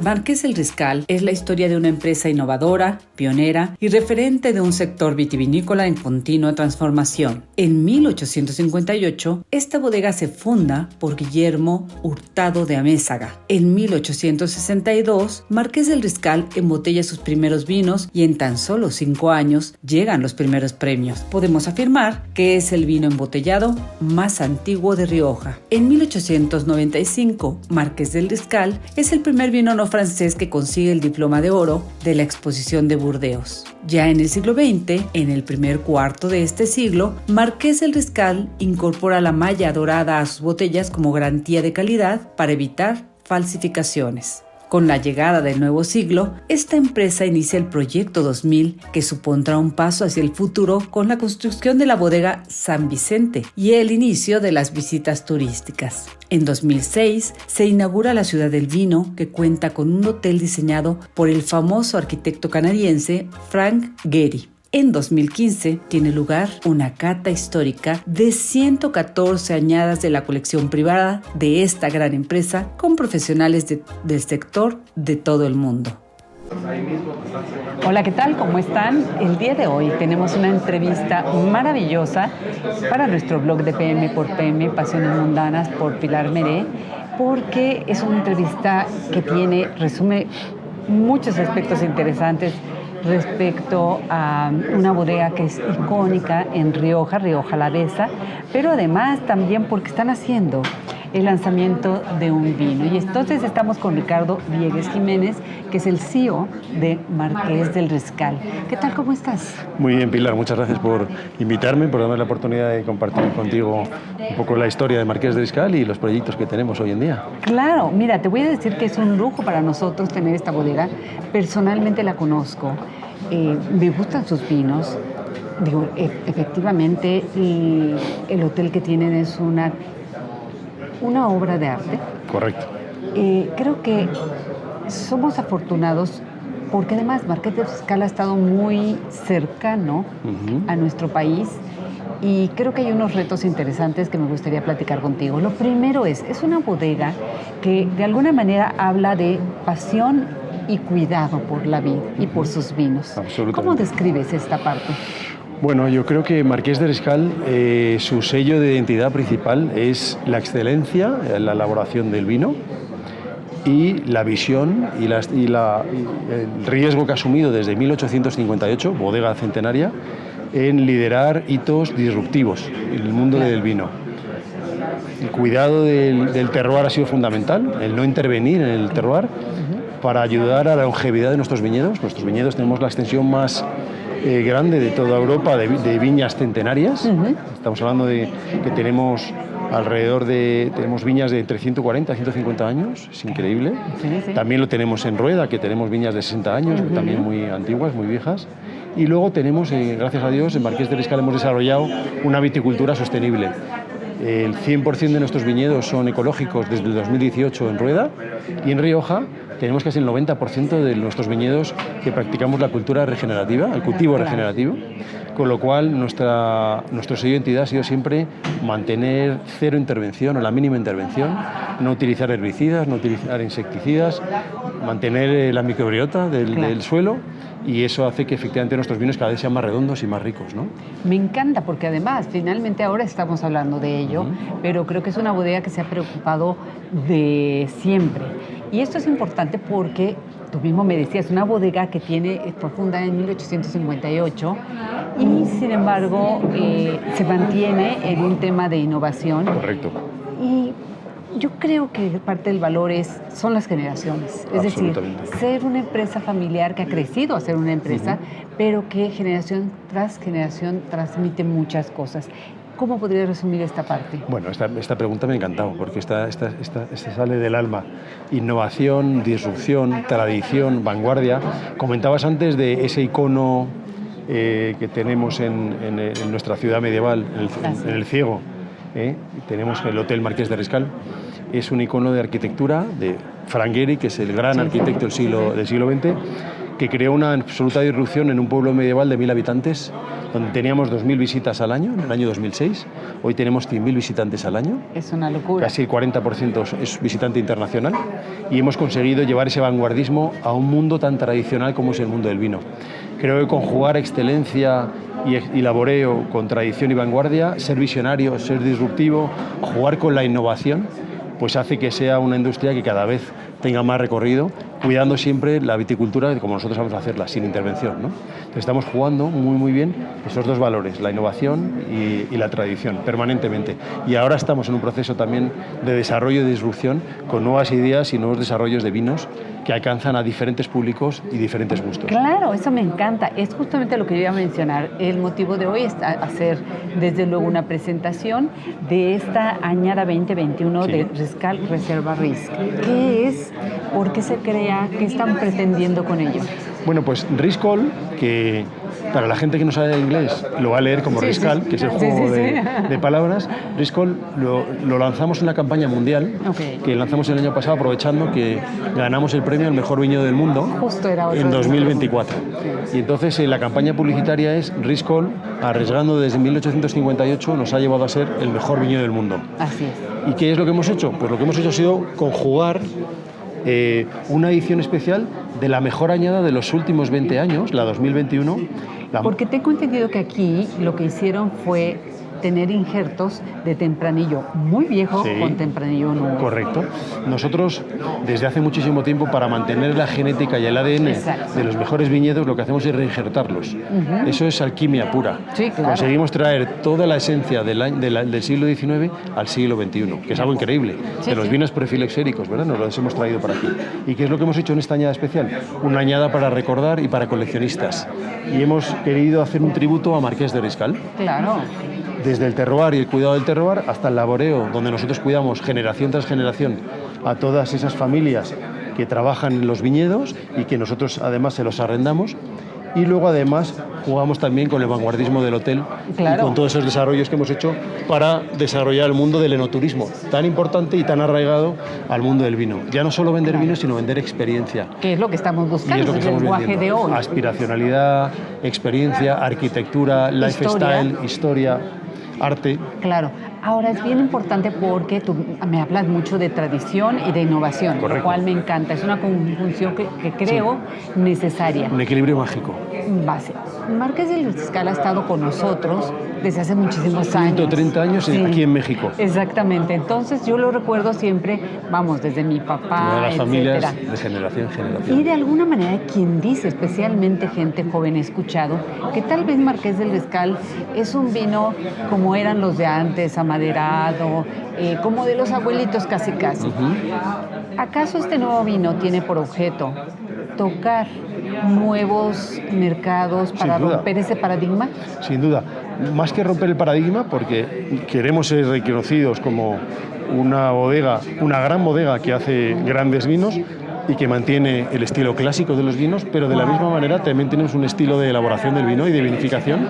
Marqués del Riscal es la historia de una empresa innovadora, pionera y referente de un sector vitivinícola en continua transformación. En 1858, esta bodega se funda por Guillermo Hurtado de Amézaga. En 1862, Marqués del Riscal embotella sus primeros vinos y en tan solo 5 años llegan los primeros premios. Podemos afirmar que es el vino embotellado más antiguo de Rioja. En 1895, Marqués del Riscal es el primer vino no francés que consigue el diploma de oro de la Exposición de Burdeos. Ya en el siglo XX, en el primer cuarto de este siglo, Marqués del Riscal incorpora la malla dorada a sus botellas como garantía de calidad para evitar falsificaciones. Con la llegada del nuevo siglo, esta empresa inicia el Proyecto 2000, que supondrá un paso hacia el futuro con la construcción de la bodega San Vicente y el inicio de las visitas turísticas. En 2006 se inaugura la Ciudad del Vino, que cuenta con un hotel diseñado por el famoso arquitecto canadiense Frank Gehry. En 2015 tiene lugar una cata histórica de 114 añadas de la colección privada de esta gran empresa con profesionales del sector de todo el mundo. Hola, ¿qué tal? ¿Cómo están? El día de hoy tenemos una entrevista maravillosa para nuestro blog de PM por PM, Pasiones Mundanas por Pilar Meré, porque es una entrevista que resume muchos aspectos interesantes respecto a una bodega que es icónica en Rioja Alavesa, pero además también porque están haciendo el lanzamiento de un vino. Y entonces estamos con Ricardo Viegues Jiménez, que es el CEO de Marqués del Riscal. ¿Qué tal? ¿Cómo estás? Muy bien, Pilar. Muchas gracias por invitarme, por darme la oportunidad de compartir contigo un poco la historia de Marqués del Riscal y los proyectos que tenemos hoy en día. Claro. Mira, te voy a decir que es un lujo para nosotros tener esta bodega. Personalmente la conozco. Me gustan sus vinos. Digo, efectivamente, el hotel que tienen es una obra de arte. Correcto. Creo que somos afortunados porque además Marqués del Riscal ha estado muy cercano a nuestro país y creo que hay unos retos interesantes que me gustaría platicar contigo. Lo primero es una bodega que de alguna manera habla de pasión y cuidado por la vid y por sus vinos. Absolutamente. ¿Cómo describes esta parte? Bueno, yo creo que Marqués del Riscal, su sello de identidad principal es la excelencia en la elaboración del vino y la visión y el riesgo que ha asumido desde 1858, bodega centenaria, en liderar hitos disruptivos en el mundo del vino. El cuidado del terroir ha sido fundamental, el no intervenir en el terroir para ayudar a la longevidad de nuestros viñedos. Nuestros viñedos tenemos la extensión más grande de toda Europa de viñas centenarias. Estamos hablando de que tenemos tenemos viñas de entre 140 y 150 años, es increíble. Sí. También lo tenemos en Rueda, que tenemos viñas de 60 años, también muy antiguas, muy viejas. Y luego tenemos, gracias a Dios, en Marqués del Riscal hemos desarrollado una viticultura sostenible. El 100% de nuestros viñedos son ecológicos desde el 2018 en Rueda, y en Rioja tenemos casi el 90% de nuestros viñedos que practicamos la cultura regenerativa, el cultivo regenerativo, con lo cual nuestro sello de identidad ha sido siempre mantener cero intervención o la mínima intervención, no utilizar herbicidas, no utilizar insecticidas, mantener la microbiota del suelo, y eso hace que efectivamente nuestros vinos cada vez sean más redondos y más ricos, ¿no? Me encanta porque además, finalmente ahora estamos hablando de ello, pero creo que es una bodega que se ha preocupado de siempre. Y esto es importante porque tú mismo me decías, una bodega que fue fundada en 1858 y sin embargo se mantiene en un tema de innovación. Correcto. Y yo creo que parte del valor son las generaciones. Es decir, ser una empresa familiar que ha crecido a ser una empresa, pero que generación tras generación transmite muchas cosas. ¿Cómo podrías resumir esta parte? Bueno, esta pregunta me ha encantado porque esta sale del alma. Innovación, disrupción, tradición, vanguardia. Comentabas antes de ese icono que tenemos en nuestra ciudad medieval, en el Ciego. Tenemos el Hotel Marqués del Riscal. Es un icono de arquitectura de Frank Gehry, que es el gran arquitecto del siglo XX, que creó una absoluta disrupción en un pueblo medieval de 1.000 habitantes, donde teníamos 2.000 visitas al año, en el año 2006. Hoy tenemos 100.000 visitantes al año. Es una locura. Casi el 40% es visitante internacional. Y hemos conseguido llevar ese vanguardismo a un mundo tan tradicional como es el mundo del vino. Creo que conjugar excelencia y laboreo con tradición y vanguardia, ser visionario, ser disruptivo, jugar con la innovación, pues hace que sea una industria que cada vez tenga más recorrido, cuidando siempre la viticultura como nosotros vamos a hacerla, sin intervención, ¿no? Entonces estamos jugando muy bien esos dos valores, la innovación y la tradición, permanentemente. Y ahora estamos en un proceso también de desarrollo y disrupción con nuevas ideas y nuevos desarrollos de vinos que alcanzan a diferentes públicos y diferentes gustos. Claro, eso me encanta. Es justamente lo que yo iba a mencionar. El motivo de hoy es hacer, desde luego, una presentación de esta añada 2021 de Riscal Reserva Risk. ¿Qué es? ¿Por qué se crea? ¿Qué están pretendiendo con ello? Bueno, pues Riscal, que para la gente que no sabe inglés lo va a leer como Riscal, que es el juego de palabras. Riscal lo lanzamos en una campaña mundial que lanzamos el año pasado, aprovechando que ganamos el premio al mejor viñedo del mundo en 2024. Y entonces la campaña publicitaria es Riscal, arriesgando desde 1858, nos ha llevado a ser el mejor viñedo del mundo. Así es. ¿Y qué es lo que hemos hecho? Pues lo que hemos hecho ha sido conjugar una edición especial de la mejor añada de los últimos 20 años, la 2021. Porque tengo entendido que aquí lo que hicieron fue tener injertos de tempranillo muy viejo con tempranillo nuevo. Correcto. Nosotros, desde hace muchísimo tiempo, para mantener la genética y el ADN de los mejores viñedos, lo que hacemos es reinjertarlos. Eso es alquimia pura. Sí, claro. Conseguimos traer toda la esencia del siglo XIX al siglo XXI, que es algo increíble. De los vinos prefiloxéricos, ¿verdad? Nos los hemos traído para aquí. ¿Y qué es lo que hemos hecho en esta añada especial? Una añada para recordar y para coleccionistas. Y hemos querido hacer un tributo a Marqués de Riscal. Claro. Desde el terroir y el cuidado del terroir hasta el laboreo, donde nosotros cuidamos generación tras generación a todas esas familias que trabajan en los viñedos y que nosotros además se los arrendamos. Y luego además jugamos también con el vanguardismo del hotel y con todos esos desarrollos que hemos hecho para desarrollar el mundo del enoturismo, tan importante y tan arraigado al mundo del vino. Ya no solo vender vino, sino vender experiencia. ¿Qué es lo que estamos buscando? Y es lo que estamos lenguaje vendiendo. De hoy. Aspiracionalidad, experiencia, arquitectura, lifestyle, historia, arte. Claro. Ahora es bien importante porque tú me hablas mucho de tradición y de innovación, lo cual me encanta. Es una conjunción que creo necesaria. Un equilibrio mágico. Base. Marqués de Riscal ha estado con nosotros desde hace muchísimos años. 130 años aquí en México. Exactamente. Entonces yo lo recuerdo siempre, vamos, desde mi papá, todas las familias, etcétera. de generación en generación. Y de alguna manera quien dice, especialmente gente joven, he escuchado, que tal vez Marqués del Riscal es un vino como eran los de antes, amaderado, como de los abuelitos casi. ¿Acaso este nuevo vino tiene por objeto tocar nuevos mercados para romper ese paradigma? Sin duda. Más que romper el paradigma, porque queremos ser reconocidos como una bodega, una gran bodega que hace grandes vinos y que mantiene el estilo clásico de los vinos, pero de la misma manera también tenemos un estilo de elaboración del vino y de vinificación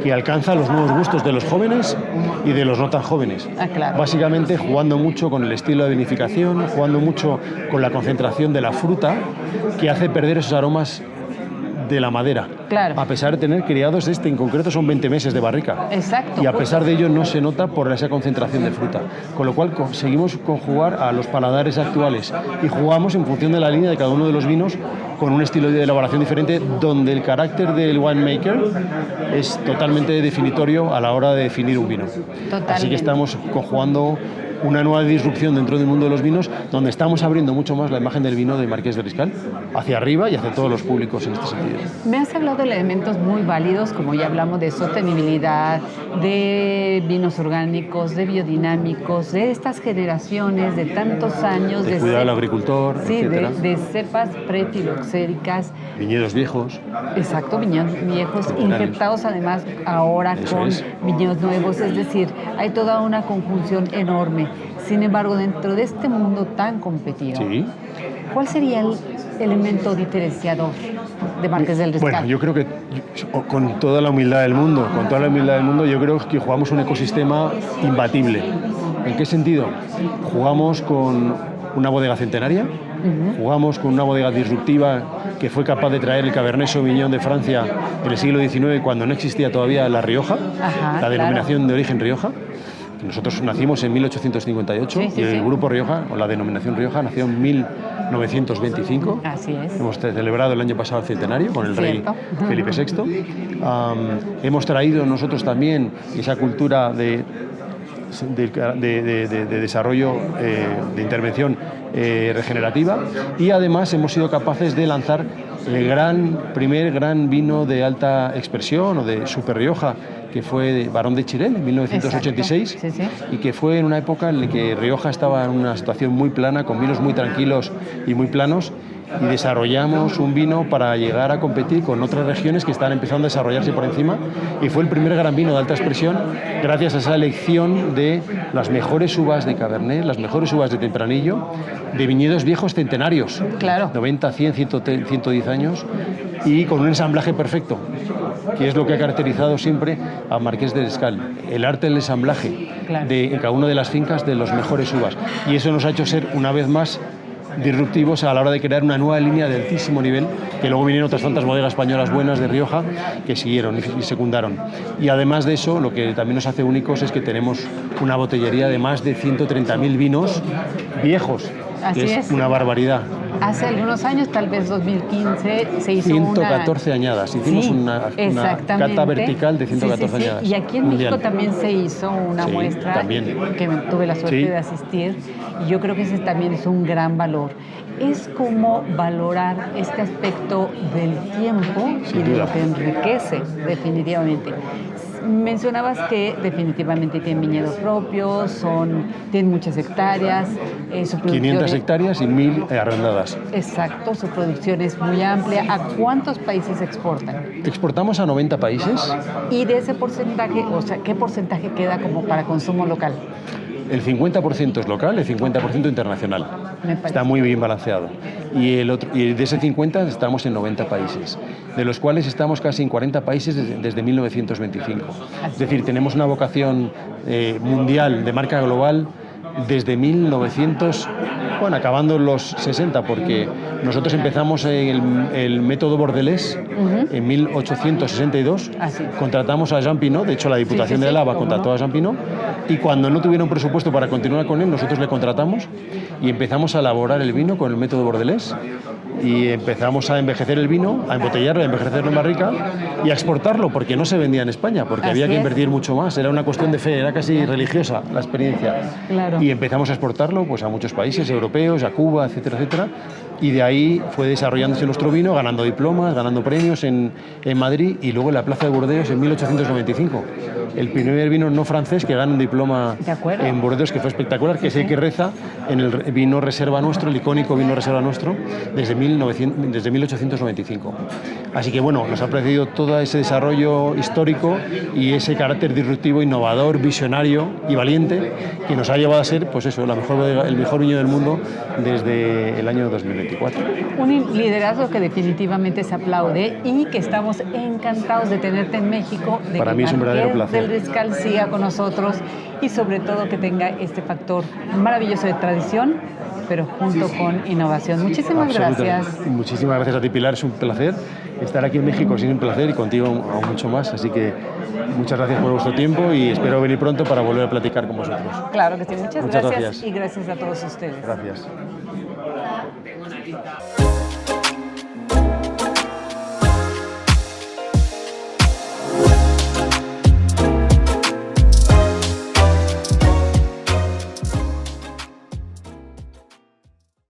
que alcanza los nuevos gustos de los jóvenes y de los no tan jóvenes. Claro. Básicamente jugando mucho con el estilo de vinificación, jugando mucho con la concentración de la fruta, que hace perder esos aromas de la madera. Claro. A pesar de tener criados, en concreto son 20 meses de barrica. Exacto. Y a pesar de ello no se nota por esa concentración de fruta. Con lo cual conseguimos conjugar a los paladares actuales y jugamos en función de la línea de cada uno de los vinos con un estilo de elaboración diferente, donde el carácter del winemaker es totalmente definitorio a la hora de definir un vino. Totalmente. Así que estamos conjugando una nueva disrupción dentro del mundo de los vinos, donde estamos abriendo mucho más la imagen del vino de Marqués de Riscal hacia arriba y hacia todos los públicos en este sentido. Me has hablado de elementos muy válidos, como ya hablamos de sostenibilidad, de vinos orgánicos, de biodinámicos, de estas generaciones de tantos años. De cuidar al agricultor, etcétera. De cepas prefiloxéricas. Viñedos viejos. Exacto, viñedos viejos, injertados además ahora con viñedos nuevos. Es decir, hay toda una conjunción enorme. Sin embargo, dentro de este mundo tan competido, ¿cuál sería el elemento diferenciador de Marqués del Riscal? Bueno, yo creo que con toda la humildad del mundo, yo creo que jugamos un ecosistema imbatible. ¿En qué sentido? Jugamos con una bodega centenaria, Jugamos con una bodega disruptiva que fue capaz de traer el Cabernet Sauvignon de Francia en el siglo XIX, cuando no existía todavía la Rioja, la denominación de origen Rioja. Nosotros nacimos en 1858 y el Grupo Rioja, o la denominación Rioja, nació en 1925. Así es. Hemos celebrado el año pasado el centenario con el rey Felipe VI. Hemos traído nosotros también esa cultura de desarrollo, de intervención regenerativa, y además hemos sido capaces de lanzar el primer gran vino de alta expresión o de Super Rioja, que fue Barón de Chirel en 1986, y que fue en una época en la que Rioja estaba en una situación muy plana, con vinos muy tranquilos y muy planos, y desarrollamos un vino para llegar a competir con otras regiones que están empezando a desarrollarse por encima, y fue el primer gran vino de alta expresión gracias a esa elección de las mejores uvas de Cabernet, las mejores uvas de Tempranillo, de viñedos viejos centenarios, 90, 100, 110 años, y con un ensamblaje perfecto, que es lo que ha caracterizado siempre a Marqués de Riscal, el arte del ensamblaje en cada una de las fincas de las mejores uvas, y eso nos ha hecho ser una vez más disruptivos a la hora de crear una nueva línea de altísimo nivel, que luego vinieron otras tantas bodegas españolas buenas de Rioja que siguieron y secundaron. Y además de eso, lo que también nos hace únicos es que tenemos una botellería de más de 130.000 vinos viejos, que es una barbaridad. Hace algunos años, tal vez 2015, se hizo 114 añadas. Hicimos una cata vertical de 114 añadas. Y aquí en México también se hizo una muestra que tuve la suerte de asistir. Y yo creo que ese también es un gran valor. Es como valorar este aspecto del tiempo y de lo que enriquece, definitivamente. Mencionabas que definitivamente tienen viñedos propios, tienen muchas hectáreas. Su 500 hectáreas y 1.000 arrendadas. Exacto, su producción es muy amplia. ¿A cuántos países exportan? Exportamos a 90 países. ¿Y de ese porcentaje, o sea, qué porcentaje queda como para consumo local? El 50% es local, el 50% internacional. Está muy bien balanceado. Y de ese 50 estamos en 90 países, de los cuales estamos casi en 40 países desde 1925. Es decir, tenemos una vocación mundial de marca global desde 1900, acabando en los 60, porque nosotros empezamos el método Bordelés en 1862, contratamos a Jean Pinot, de hecho la Diputación de Álava contrató a Jean Pinot, y cuando no tuvieron presupuesto para continuar con él, nosotros le contratamos y empezamos a elaborar el vino con el método Bordelés, y empezamos a envejecer el vino, a embotellarlo, a envejecerlo en barrica y a exportarlo, porque no se vendía en España, porque había que invertir mucho más, era una cuestión de fe, era casi religiosa la experiencia. Y empezamos a exportarlo pues, a muchos países europeos, a Cuba, etcétera, etcétera, y de ahí fue desarrollándose nuestro vino, ganando diplomas, ganando premios en Madrid, y luego en la Plaza de Burdeos en 1895. El primer vino no francés que gana un diploma en Burdeos, que fue espectacular, que es el que reza en el vino reserva nuestro, el icónico vino reserva nuestro, desde 1895. Así que bueno, nos ha precedido todo ese desarrollo histórico y ese carácter disruptivo, innovador, visionario y valiente, que nos ha llevado a ser, pues eso, el mejor viñedo del mundo desde el año 2024. Un liderazgo que definitivamente se aplaude y que estamos encantados de tenerte en México. Para mí es un verdadero placer. Del Riscal siga con nosotros y sobre todo que tenga este factor maravilloso de tradición, pero junto con innovación. Muchísimas gracias. Muchísimas gracias a ti, Pilar. Es un placer estar aquí en México, es un placer, y contigo aún mucho más. Así que muchas gracias por vuestro tiempo y espero venir pronto para volver a platicar con vosotros. Claro que sí. Muchas gracias. Y gracias a todos ustedes. Gracias.